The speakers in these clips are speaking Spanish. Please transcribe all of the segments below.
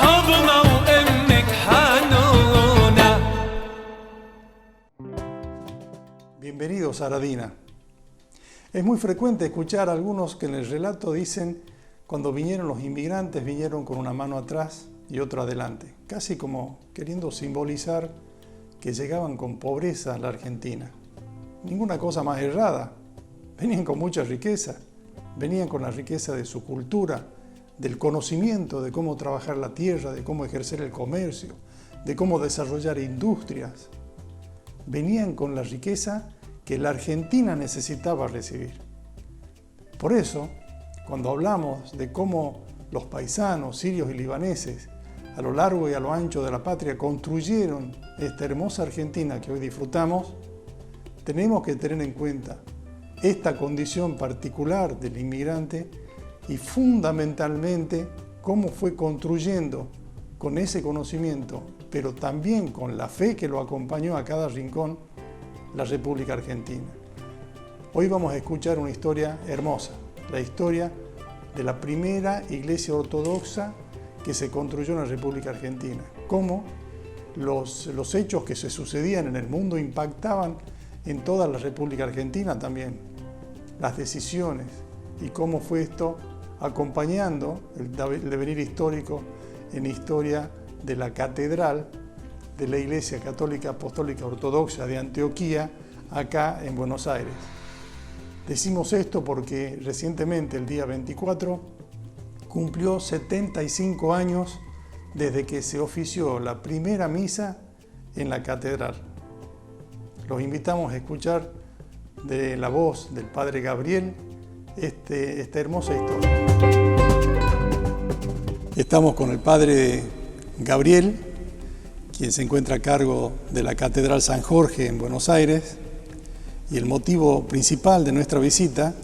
حضنة وأمك حنونة. Bienvenidos a Aradina. Es muy frecuente escuchar a algunos que en el relato dicen: cuando vinieron los inmigrantes, vinieron con una mano atrás y otra adelante, casi como queriendo simbolizar que llegaban con pobreza a la Argentina. Ninguna cosa más errada. Venían con mucha riqueza, venían con la riqueza de su cultura, del conocimiento de cómo trabajar la tierra, de cómo ejercer el comercio, de cómo desarrollar industrias. Venían con la riqueza que la Argentina necesitaba recibir. Por eso, cuando hablamos de cómo los paisanos sirios y libaneses a lo largo y a lo ancho de la patria construyeron esta hermosa Argentina que hoy disfrutamos, tenemos que tener en cuenta esta condición particular del inmigrante y fundamentalmente cómo fue construyendo con ese conocimiento, pero también con la fe que lo acompañó a cada rincón, la República Argentina. Hoy vamos a escuchar una historia hermosa, la historia de la primera iglesia ortodoxa que se construyó en la República Argentina, cómo los hechos que se sucedían en el mundo impactaban en toda la República Argentina también, las decisiones y cómo fue esto acompañando el devenir histórico en historia de la catedral de la Iglesia Católica Apostólica Ortodoxa de Antioquía, acá en Buenos Aires. Decimos esto porque recientemente, el día 24, cumplió 75 años desde que se ofició la primera misa en la catedral. Los invitamos a escuchar de la voz del Padre Gabriel esta hermosa historia. Estamos con el Padre Gabriel, quien se encuentra a cargo de la Catedral San Jorge en Buenos Aires, y el motivo principal de nuestra visita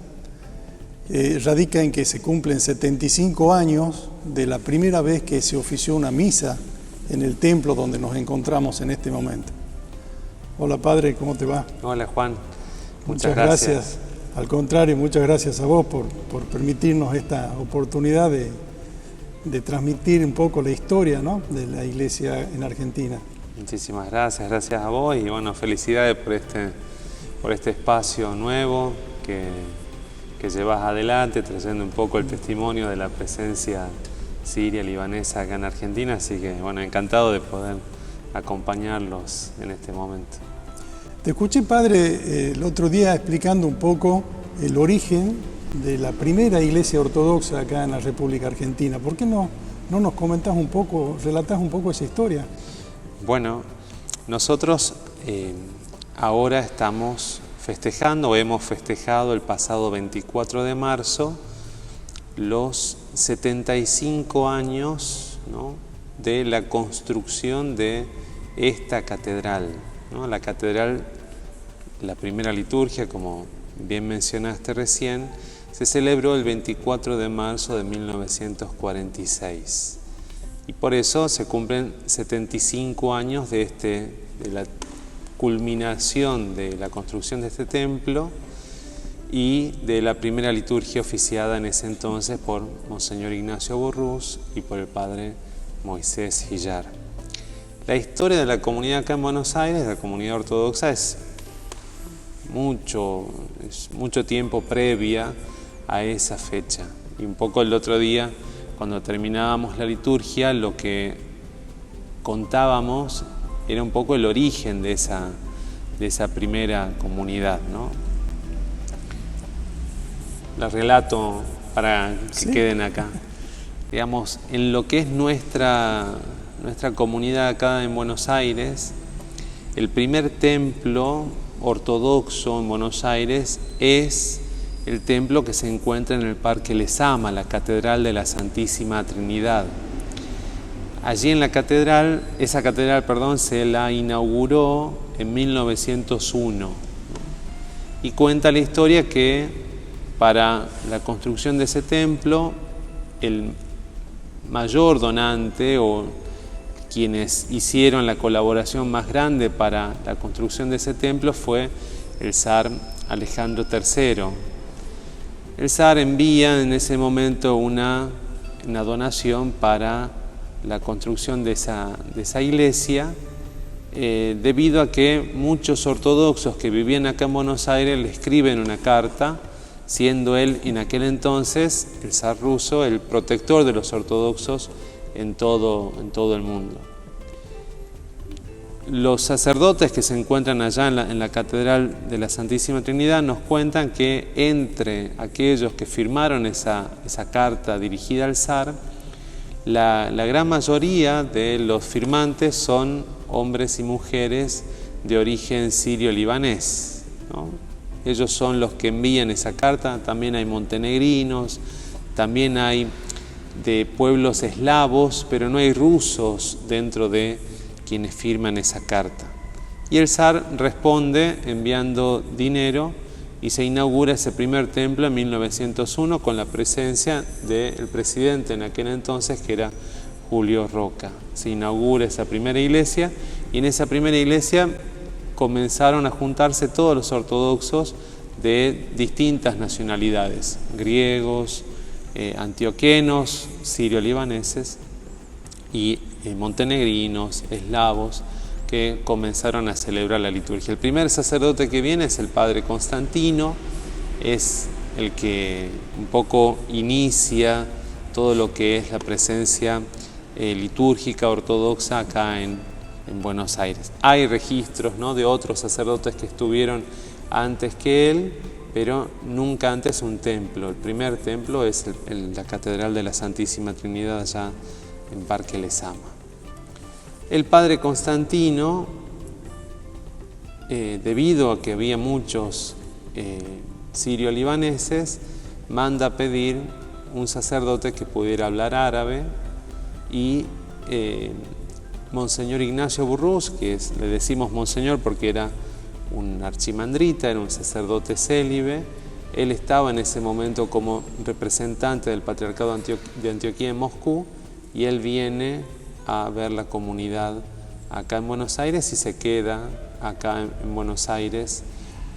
radica en que se cumplen 75 años de la primera vez que se ofició una misa en el templo donde nos encontramos en este momento. Hola Padre, ¿cómo te va? Hola Juan, muchas gracias. Al contrario, muchas gracias a vos por permitirnos esta oportunidad de transmitir un poco la historia, ¿no?, de la iglesia en Argentina. Muchísimas gracias, gracias a vos y bueno, felicidades por este espacio nuevo que llevas adelante, trayendo un poco el testimonio de la presencia siria, libanesa acá en Argentina, así que bueno, encantado de poder acompañarlos en este momento. Te escuché, Padre, el otro día explicando un poco el origen de la primera iglesia ortodoxa acá en la República Argentina. ¿Por qué no nos comentás un poco, relatás un poco esa historia? Bueno, nosotros ahora estamos festejando, o hemos festejado el pasado 24 de marzo, los 75 años, ¿no?, de la construcción de esta catedral, ¿no? La catedral, la primera liturgia, como bien mencionaste recién, se celebró el 24 de marzo de 1946. Y por eso se cumplen 75 años de la culminación de la construcción de este templo y de la primera liturgia oficiada en ese entonces por Monseñor Ignacio Burrús y por el Padre Moisés Gillar. La historia de la comunidad acá en Buenos Aires, la comunidad ortodoxa, es mucho tiempo previa a esa fecha. Y un poco el otro día, cuando terminábamos la liturgia, lo que contábamos era un poco el origen de esa primera comunidad, ¿no? La relato para que queden acá. Digamos, en lo que es nuestra comunidad acá en Buenos Aires, el primer templo ortodoxo en Buenos Aires es el templo que se encuentra en el Parque Lezama, la Catedral de la Santísima Trinidad. Allí en la catedral, se la inauguró en 1901 y cuenta la historia que para la construcción de ese templo el mayor donante o quienes hicieron la colaboración más grande para la construcción de ese templo fue el zar Alejandro III. El zar envía en ese momento una donación para la construcción de esa iglesia, debido a que muchos ortodoxos que vivían acá en Buenos Aires le escriben una carta, siendo él en aquel entonces, el zar ruso, el protector de los ortodoxos en todo el mundo. Los sacerdotes que se encuentran allá en la Catedral de la Santísima Trinidad nos cuentan que entre aquellos que firmaron esa carta dirigida al zar, la gran mayoría de los firmantes son hombres y mujeres de origen sirio-libanés, ¿no? Ellos son los que envían esa carta. También hay montenegrinos, también hay de pueblos eslavos, pero no hay rusos dentro de quienes firman esa carta. Y el zar responde enviando dinero y se inaugura ese primer templo en 1901 con la presencia del presidente en aquel entonces, que era Julio Roca. Se inaugura esa primera iglesia y en esa primera iglesia comenzaron a juntarse todos los ortodoxos de distintas nacionalidades, griegos, antioquenos, sirio-libaneses y montenegrinos, eslavos, que comenzaron a celebrar la liturgia. El primer sacerdote que viene es el padre Constantino, es el que un poco inicia todo lo que es la presencia litúrgica ortodoxa acá en Buenos Aires. Hay registros, ¿no?, de otros sacerdotes que estuvieron antes que él, pero nunca antes un templo. El primer templo es la Catedral de la Santísima Trinidad allá en Parque Lezama. El padre Constantino, debido a que había muchos sirio-libaneses, manda a pedir un sacerdote que pudiera hablar árabe y Monseñor Ignacio Burrús, le decimos Monseñor porque era un archimandrita, era un sacerdote célibe. Él estaba en ese momento como representante del Patriarcado de Antioquía en Moscú y él viene a ver la comunidad acá en Buenos Aires y se queda acá en Buenos Aires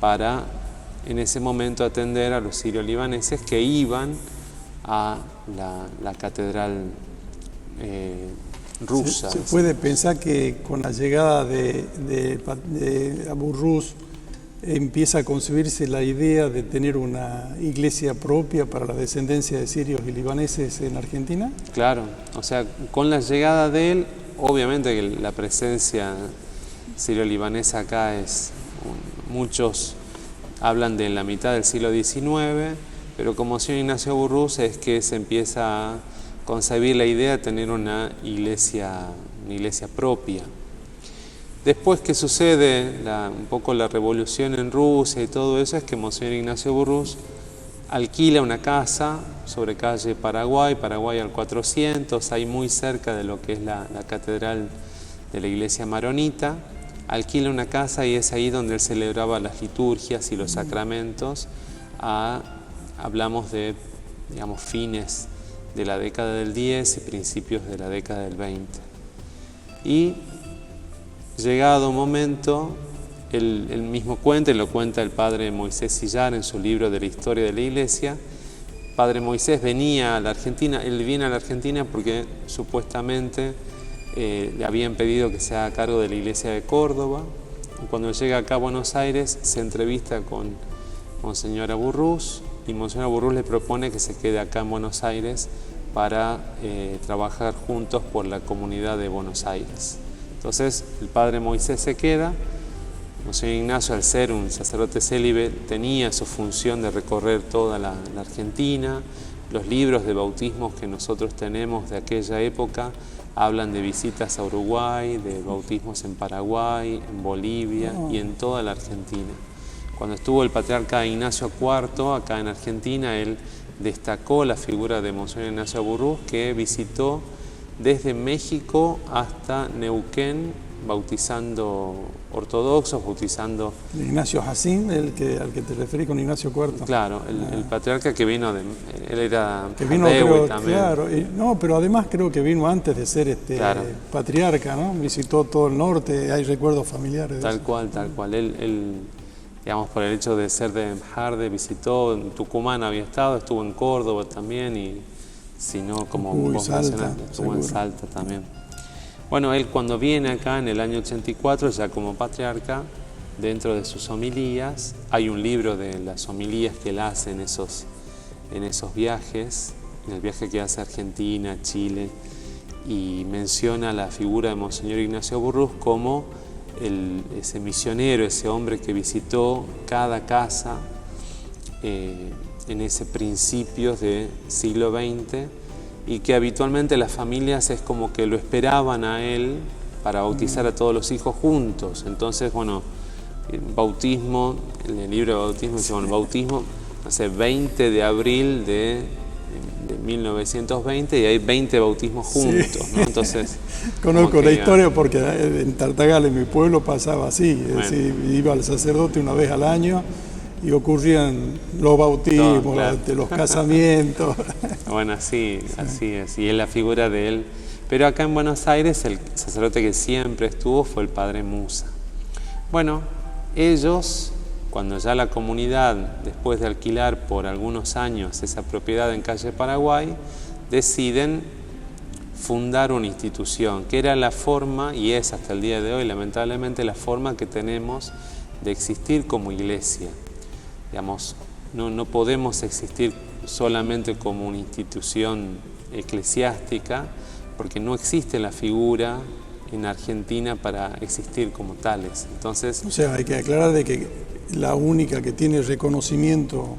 para en ese momento atender a los sirio-libaneses que iban a la catedral rusa. Se puede pensar que con la llegada de Abu Rus empieza a concebirse la idea de tener una iglesia propia para la descendencia de sirios y libaneses en Argentina. Claro, o sea, con la llegada de él, obviamente que la presencia sirio-libanesa acá muchos hablan de la mitad del siglo XIX, pero como Monseñor Ignacio Burrús es que se empieza a concebir la idea de tener una iglesia propia. Después que sucede un poco la revolución en Rusia y todo eso, es que Monseñor Ignacio Burrús alquila una casa sobre calle Paraguay al 400, ahí muy cerca de lo que es la catedral de la iglesia maronita. Alquila una casa y es ahí donde él celebraba las liturgias y los sacramentos. Hablamos de, fines de la década del 10 y principios de la década del 20. Y llegado un momento, él mismo cuenta, y lo cuenta el padre Moisés Sillar en su libro de la historia de la iglesia. Padre Moisés venía a la Argentina, él viene a la Argentina porque supuestamente le habían pedido que se haga cargo de la iglesia de Córdoba. Cuando llega acá a Buenos Aires se entrevista con Monseñor Burrús y Monseñor Burrús le propone que se quede acá en Buenos Aires para trabajar juntos por la comunidad de Buenos Aires. Entonces el padre Moisés se queda. Monseñor Ignacio, al ser un sacerdote célibe, tenía su función de recorrer toda la Argentina. Los libros de bautismos que nosotros tenemos de aquella época hablan de visitas a Uruguay, de bautismos en Paraguay, en Bolivia y en toda la Argentina. Cuando estuvo el patriarca Ignacio IV acá en Argentina, él destacó la figura de Monseñor Ignacio Burrús, que visitó desde México hasta Neuquén, bautizando ortodoxos, bautizando... Ignacio Jacín, al que te referí con Ignacio IV. Claro, el patriarca que vino él era que vino, creo, también. Claro, no, pero además creo que vino antes de ser claro, patriarca, ¿no? Visitó todo el norte, hay recuerdos familiares de tal eso. cual. Él, digamos, por el hecho de ser de Jarde, visitó, en Tucumán había estado, estuvo en Córdoba también y sino como Jujuy, vos Salta, mencionaste, estuvo en seguro. Salta también. Bueno, él cuando viene acá en el año 84, ya como patriarca, dentro de sus homilías, hay un libro de las homilías que él hace en esos viajes, en el viaje que hace a Argentina, Chile, y menciona la figura de Monseñor Ignacio Burrús como ese misionero, ese hombre que visitó cada casa en ese principios del siglo XX, y que habitualmente las familias es como que lo esperaban a él para bautizar a todos los hijos juntos. Entonces, bueno, el bautismo, en el libro de bautismo dice, bueno, el bautismo, no sé, 20 de abril de 1920, y hay 20 bautismos juntos, Sí. ¿no? Entonces, Conozco como la que, historia porque en Tartagal, en mi pueblo, pasaba así. Es Bueno. decir, iba el sacerdote una vez al año y ocurrían los bautismos, Todo, claro. los casamientos. Bueno, así es, y es la figura de él. Pero acá en Buenos Aires el sacerdote que siempre estuvo fue el padre Musa. Bueno, ellos, cuando ya la comunidad, después de alquilar por algunos años esa propiedad en calle Paraguay, deciden fundar una institución, que era la forma, y es hasta el día de hoy, lamentablemente, la forma que tenemos de existir como iglesia. Digamos, no podemos existir solamente como una institución eclesiástica, porque no existe la figura en Argentina para existir como tales. Entonces, O sea, hay que aclarar de que la única que tiene reconocimiento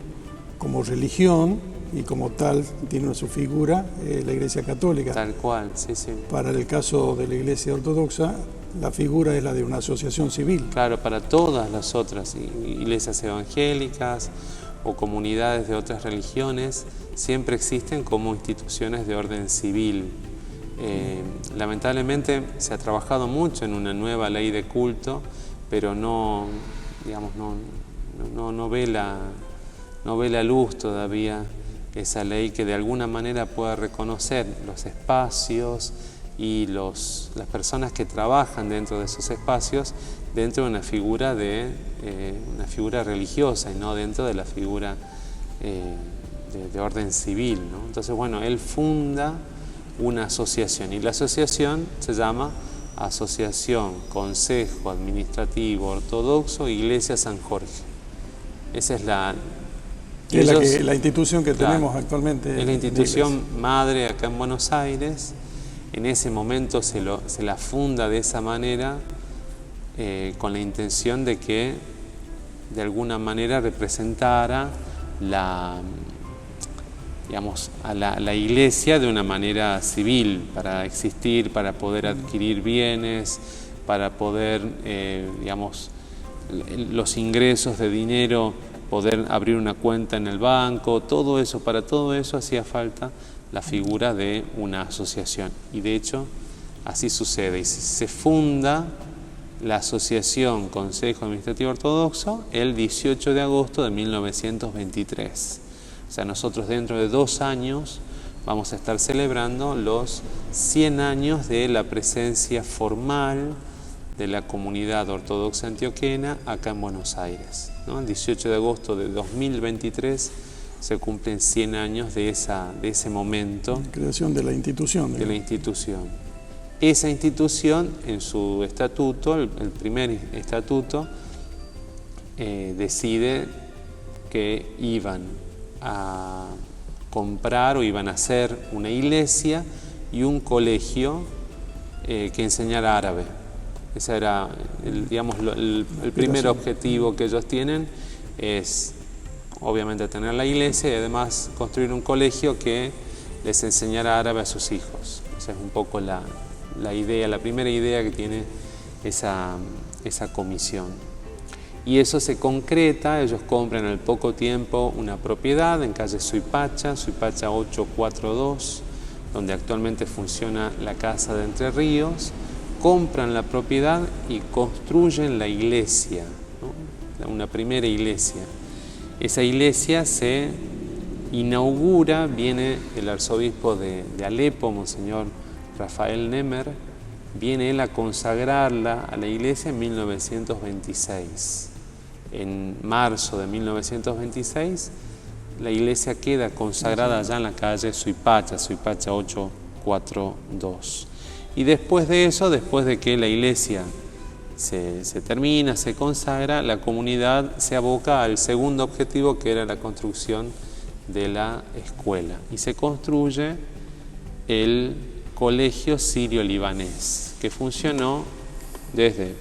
como religión y como tal tiene su figura es la Iglesia Católica. tal cual, sí, sí. Para el caso de la Iglesia Ortodoxa, la figura es la de una asociación civil. Claro, para todas las otras iglesias evangélicas o comunidades de otras religiones, siempre existen como instituciones de orden civil. Lamentablemente se ha trabajado mucho en una nueva ley de culto, pero no ve la luz todavía esa ley que de alguna manera pueda reconocer los espacios y las personas que trabajan dentro de esos espacios dentro de una figura religiosa y no dentro de la figura de orden civil, ¿no? Entonces, bueno, él funda una asociación y la asociación se llama Asociación Consejo Administrativo Ortodoxo Iglesia San Jorge. Esa es la institución que claro, tenemos actualmente. es la institución madre acá en Buenos Aires. En ese momento se la funda de esa manera, con la intención de que de alguna manera representara a la iglesia de una manera civil, para existir, para poder adquirir bienes, para poder, los ingresos de dinero, poder abrir una cuenta en el banco, todo eso, para todo eso hacía falta la figura de una asociación. Y de hecho, así sucede. Y se funda la Asociación Consejo Administrativo Ortodoxo el 18 de agosto de 1923. O sea, nosotros dentro de 2 años vamos a estar celebrando los 100 años de la presencia formal de la comunidad ortodoxa antioquena acá en Buenos Aires, ¿no? El 18 de agosto de 2023 se cumplen 100 años de ese momento. La creación de la institución. De la institución. Esa institución, en su estatuto, el primer estatuto, decide que iban a comprar o iban a hacer una iglesia y un colegio que enseñara árabe. Ese era, el primer objetivo que ellos tienen, es obviamente tener la iglesia y además construir un colegio que les enseñara árabe a sus hijos. Esa es un poco la idea, la primera idea que tiene esa comisión. Y eso se concreta, ellos compran al poco tiempo una propiedad en calle Suipacha 842, donde actualmente funciona la Casa de Entre Ríos. Compran la propiedad y construyen la iglesia, ¿no? Una primera iglesia. Esa iglesia se inaugura, viene el arzobispo de Alepo, Monseñor Rafael Nemer, viene él a consagrarla a la iglesia en 1926. En marzo de 1926 la iglesia queda consagrada allá en la calle Suipacha 842. Y después de eso, después de que la iglesia se termina, se consagra, la comunidad se aboca al segundo objetivo, que era la construcción de la escuela. Y se construye el Colegio Sirio-Libanés, que funcionó desde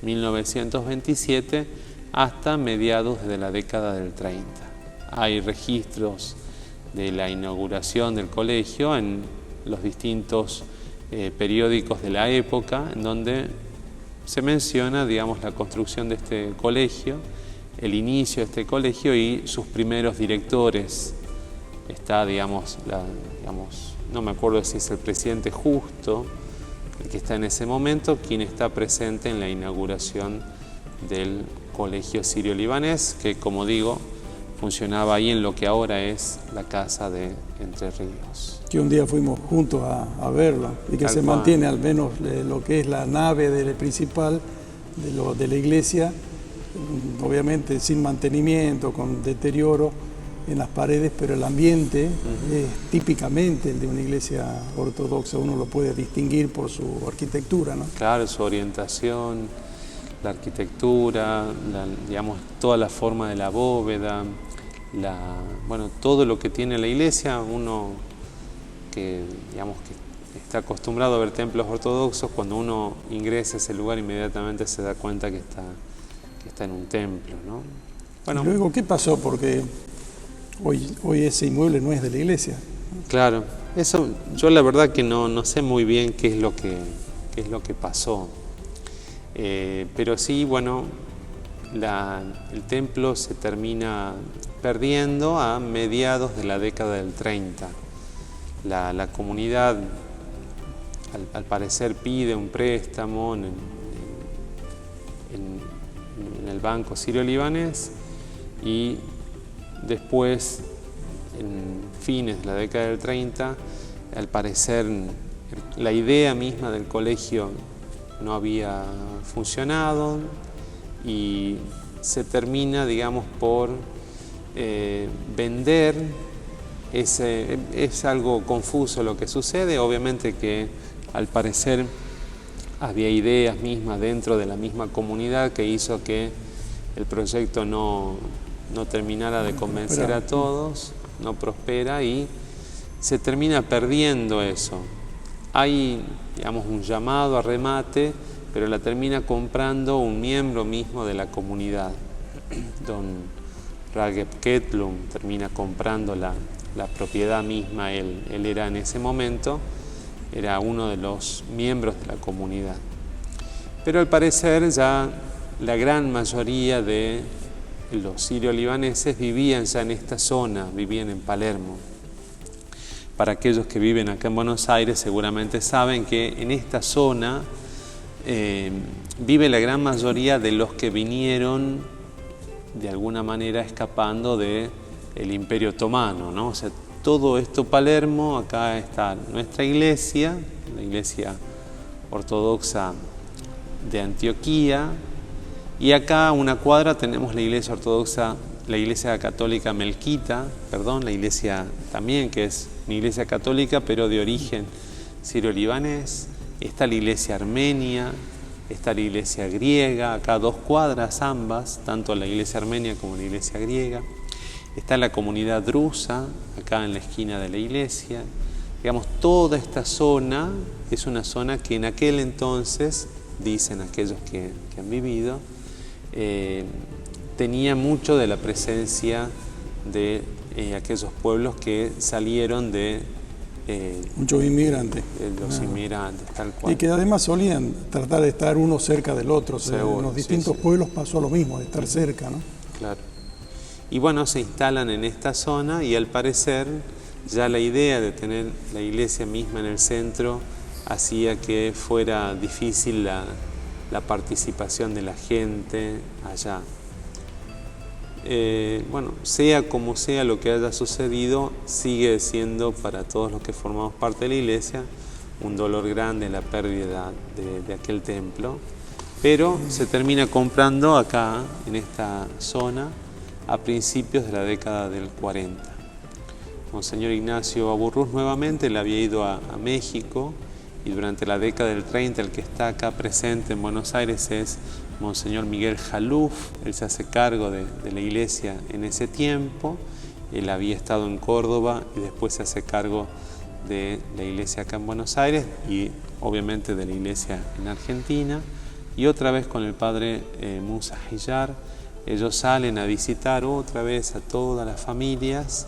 1927 hasta mediados de la década del 30. Hay registros de la inauguración del colegio en los distintos periódicos de la época, en donde se menciona, digamos, la construcción de este colegio, el inicio de este colegio y sus primeros directores. Está, digamos, no me acuerdo si es el presidente Justo, el que está en ese momento, quien está presente en la inauguración del Colegio Sirio-Libanés, que, como digo, funcionaba ahí en lo que ahora es la Casa de Entre Ríos. Que un día fuimos juntos a verla y que se mantiene al menos lo que es la nave principal de la iglesia, obviamente sin mantenimiento, con deterioro en las paredes, pero el ambiente es típicamente el de una iglesia ortodoxa. Uno lo puede distinguir por su arquitectura, ¿no? Claro, su orientación, la arquitectura, digamos, toda la forma de la bóveda, todo lo que tiene la iglesia. Uno que, digamos, que está acostumbrado a ver templos ortodoxos, cuando uno ingresa a ese lugar inmediatamente se da cuenta que está en un templo, ¿no? Bueno, y luego, ¿qué pasó? Porque hoy ese inmueble no es de la iglesia. Claro, eso yo la verdad que no sé muy bien qué es lo que pasó. Pero sí, bueno, el templo se termina perdiendo a mediados de la década del 30. La comunidad, al parecer, pide un préstamo en el Banco Sirio-Libanés, y después, en fines de la década del 30, al parecer la idea misma del colegio no había funcionado y se termina, digamos, por vender. Es algo confuso lo que sucede. Obviamente que al parecer había ideas mismas dentro de la misma comunidad que hizo que el proyecto no terminara de convencer a todos, no prospera y se termina perdiendo eso. Hay, digamos, un llamado a remate, pero la termina comprando un miembro mismo de la comunidad. Don Rageb Ketlum termina comprando la propiedad misma. Él era en ese momento, era uno de los miembros de la comunidad. Pero al parecer ya la gran mayoría de los sirio-libaneses vivían ya en esta zona, vivían en Palermo. Para aquellos que viven acá en Buenos Aires seguramente saben que en esta zona vive la gran mayoría de los que vinieron de alguna manera escapando del Imperio Otomano, ¿no? O sea, todo esto Palermo, acá está nuestra iglesia, la iglesia ortodoxa de Antioquía, y acá a una cuadra tenemos la iglesia ortodoxa, la iglesia católica melquita, la iglesia también que es una iglesia católica pero de origen sirio-libanés. Está la iglesia armenia, está la iglesia griega, acá a 2 cuadras ambas, tanto la iglesia armenia como la iglesia griega. Está la comunidad drusa, acá en la esquina de la iglesia. Digamos, toda esta zona es una zona que en aquel entonces, dicen aquellos que han vivido, tenía mucho de la presencia de aquellos pueblos que salieron de muchos inmigrantes. De los inmigrantes, tal cual. Y que además solían tratar de estar uno cerca del otro. Seguro, en los distintos pueblos pasó lo mismo, de estar cerca, ¿no? Claro. Y bueno, se instalan en esta zona y al parecer ya la idea de tener la iglesia misma en el centro hacía que fuera difícil la participación de la gente allá. Bueno, sea como sea lo que haya sucedido, sigue siendo para todos los que formamos parte de la iglesia un dolor grande la pérdida de aquel templo, pero se termina comprando acá, en esta zona, a principios de la década del 40. Monseñor Ignacio Aburrús nuevamente le había ido a México, y durante la década del 30 el que está acá presente en Buenos Aires es Monseñor Miguel Jaluf. Él se hace cargo de la iglesia en ese tiempo. Él había estado en Córdoba y después se hace cargo de la iglesia acá en Buenos Aires y obviamente de la iglesia en Argentina. Y otra vez con el padre Musa Hiyar, ellos salen a visitar otra vez a todas las familias.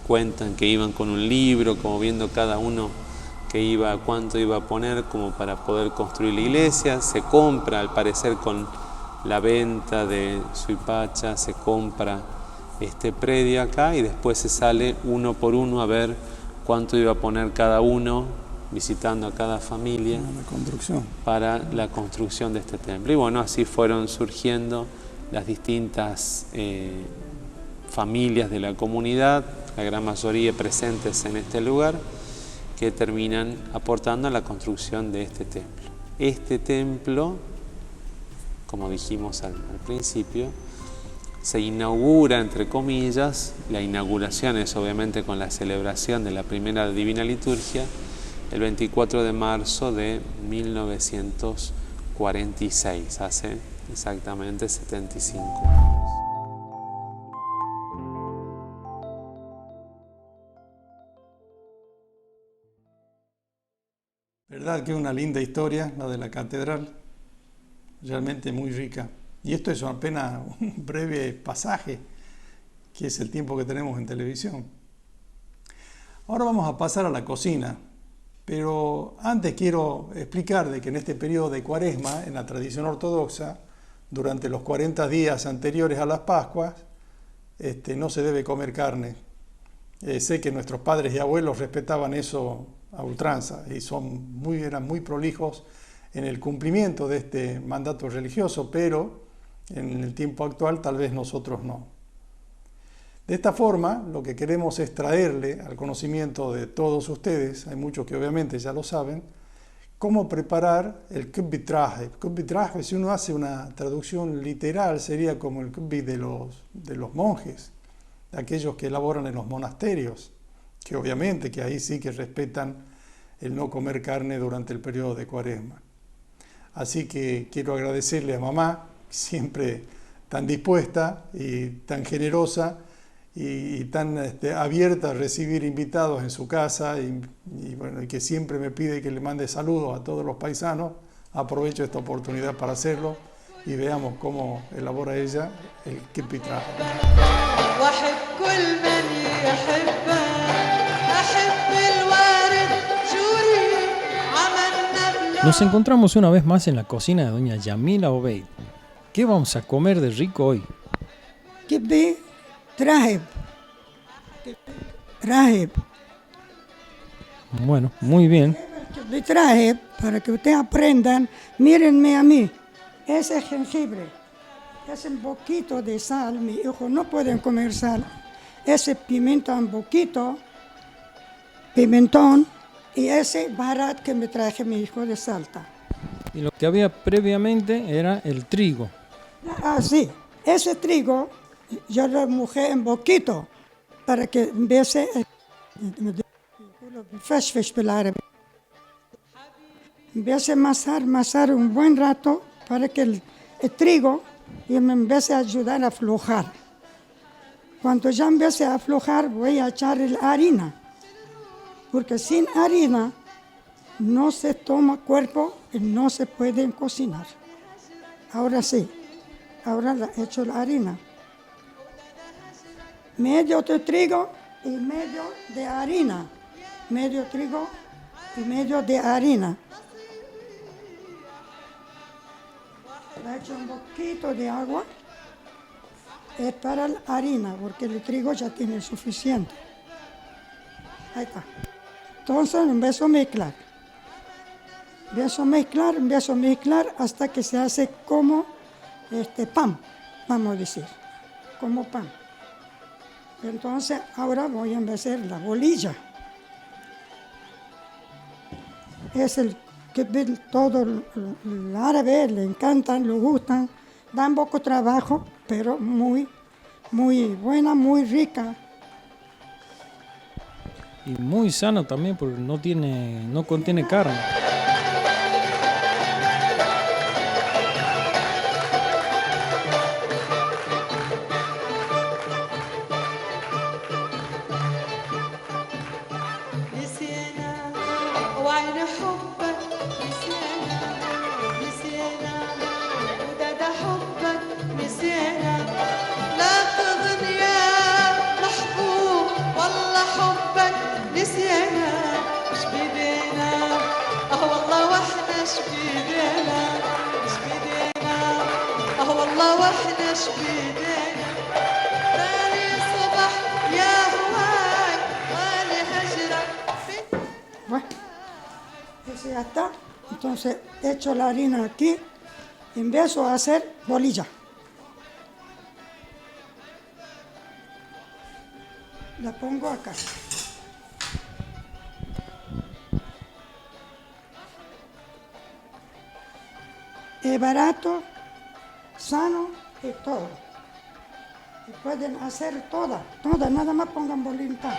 Cuentan que iban con un libro, como viendo cada uno cuánto iba a poner como para poder construir la iglesia. Se compra, al parecer con la venta de Suipacha, se compra este predio acá y después se sale uno por uno a ver cuánto iba a poner cada uno, visitando a cada familia para la construcción de este templo. Y bueno, así fueron surgiendo las distintas familias de la comunidad, la gran mayoría presentes en este lugar, que terminan aportando a la construcción de este templo. Este templo, como dijimos al principio, se inaugura, entre comillas, la inauguración es obviamente con la celebración de la primera Divina Liturgia, el 24 de marzo de 1946, hace exactamente 75 años. Verdad que es una linda historia, la de la catedral, realmente muy rica. Y esto es apenas un breve pasaje, que es el tiempo que tenemos en televisión. Ahora vamos a pasar a la cocina, pero antes quiero explicar de que en este periodo de Cuaresma, en la tradición ortodoxa, durante los 40 días anteriores a las Pascuas, no se debe comer carne. Sé que nuestros padres y abuelos respetaban eso a ultranza y eran muy prolijos en el cumplimiento de este mandato religioso, pero en el tiempo actual tal vez nosotros no. De esta forma, lo que queremos es traerle al conocimiento de todos ustedes, hay muchos que obviamente ya lo saben, cómo preparar el kubbitraje. Kubbitraje, si uno hace una traducción literal, sería como el kubbi de los monjes, de aquellos que elaboran en los monasterios, que obviamente que ahí sí que respetan el no comer carne durante el periodo de Cuaresma. Así que quiero agradecerle a mamá, siempre tan dispuesta y tan generosa y tan abierta a recibir invitados en su casa y que siempre me pide que le mande saludos a todos los paisanos. Aprovecho esta oportunidad para hacerlo y veamos cómo elabora ella el kubbitraje. Nos encontramos una vez más en la cocina de doña Yamila Obeid. ¿Qué vamos a comer de rico hoy? kubbitraje. Bueno, muy bien. Kubbitraje, para que ustedes aprendan, mírenme a mí. Ese es jengibre, es un poquito de sal. Mi hijo no pueden comer sal. Ese pimentón, pimentón, y ese barat que me traje mi hijo de Salta. Y lo que había previamente era el trigo. Ah, sí, ese trigo yo lo mojé en poquito para que empiece empiece a amasar un buen rato para que el trigo me empiece a ayudar a aflojar. Cuando ya empiece a aflojar voy a echar la harina, porque sin harina no se toma cuerpo y no se puede cocinar. Ahora sí, ahora le echo la harina. Medio de trigo y medio de harina. Medio trigo y medio de harina. Le echo un poquito de agua. Es para la harina, porque el trigo ya tiene suficiente. Ahí está. Entonces empiezo a mezclar. Empiezo a mezclar hasta que se hace como pan, vamos a decir, como pan. Entonces ahora voy a empezar la bolilla. Es el que todo el árabe le encantan, le gustan, dan poco trabajo, pero muy muy buena, muy rica. Y muy sano también porque no contiene carne. نسينا وعين حبك نسينا نسينا وداد حبك نسينا لا تغني يا محبوب والله حبك نسينا مش بيدينا والله واحنا اش بيدينا مش بيدينا والله واحنا اش بيدينا ثاني صبح يا هواي غالي هجرك Bueno, eso ya está. Entonces echo la harina aquí y empiezo a hacer bolilla. La pongo acá. Es barato, sano y todo. Y pueden hacer todas, nada más pongan voluntad.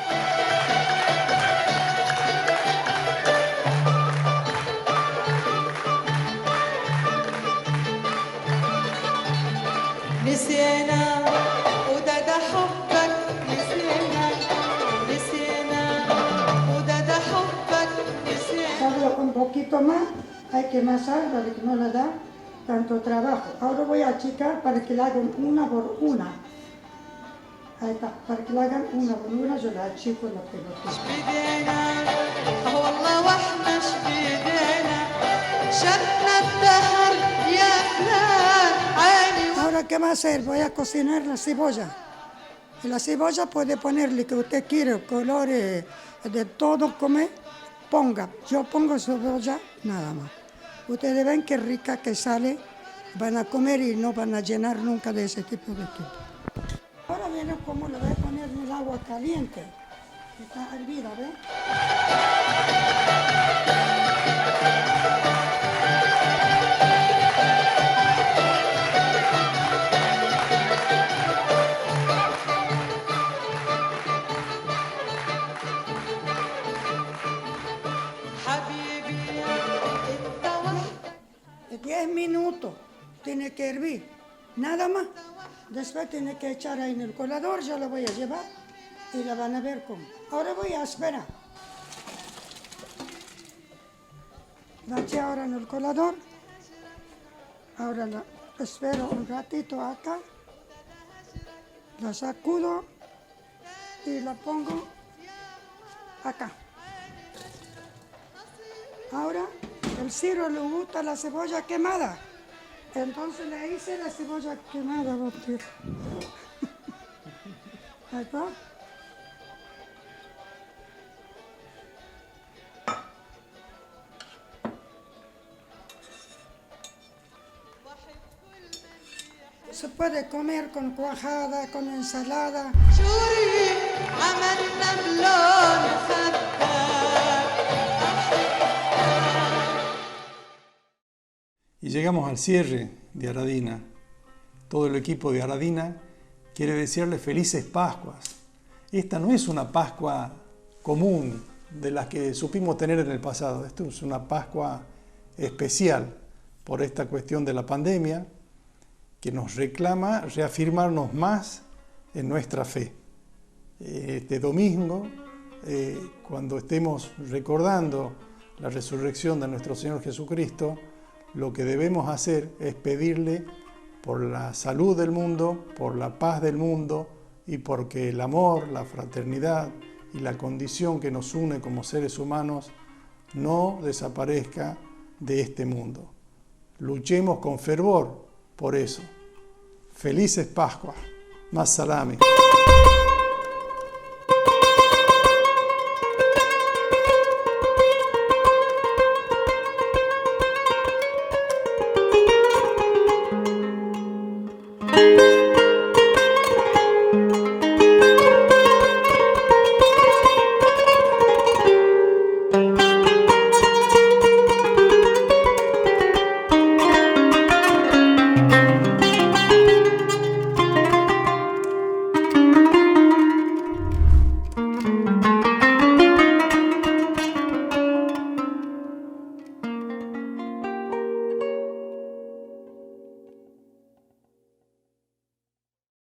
نسينا وداد حبك نسينا نسينا وداد حبك نسينا Hago un poquito más, hay que amasar para que no le da tanto trabajo. Ahora voy a achicar para que la hagan una por una. Ahí está, para que la hagan una por una, yo la achico la pelotita. بيدينا والله واحنا اش بيدينا شدنا الدهر يا فلان عيني Ahora, ¿qué va a hacer? Voy a cocinar la cebolla. Y la cebolla puede ponerle que usted quiere, colores, de todo comer, ponga. Yo pongo cebolla nada más. Ustedes ven qué rica que sale, van a comer y no van a llenar nunca de ese tipo de tipo. Ahora viene como le voy a poner en el agua caliente. Está hervida, ¿ven? حبيبي انت وحدك 10 minutos tiene que hervir, nada más. Después tiene que echar ahí en el colador, yo la voy a llevar y la van a ver cómo. Ahora voy a esperar. La eché ahora en el colador. Ahora la espero un ratito acá. La sacudo y la pongo acá. Ahora el Ciro le gusta la cebolla quemada. Entonces le hice la cebolla quemada, Bautista. Ahí está. Se puede comer con cuajada, con ensalada. شوري عملنا بلون خدك Y llegamos al cierre de Aradina. Todo el equipo de Aradina quiere desearles felices Pascuas. Esta no es una Pascua común de las que supimos tener en el pasado. Esto es una Pascua especial por esta cuestión de la pandemia que nos reclama reafirmarnos más en nuestra fe. Este domingo, cuando estemos recordando la resurrección de nuestro Señor Jesucristo, lo que debemos hacer es pedirle por la salud del mundo, por la paz del mundo y porque el amor, la fraternidad y la condición que nos une como seres humanos no desaparezca de este mundo. Luchemos con fervor por eso. Felices Pascuas. Más salami.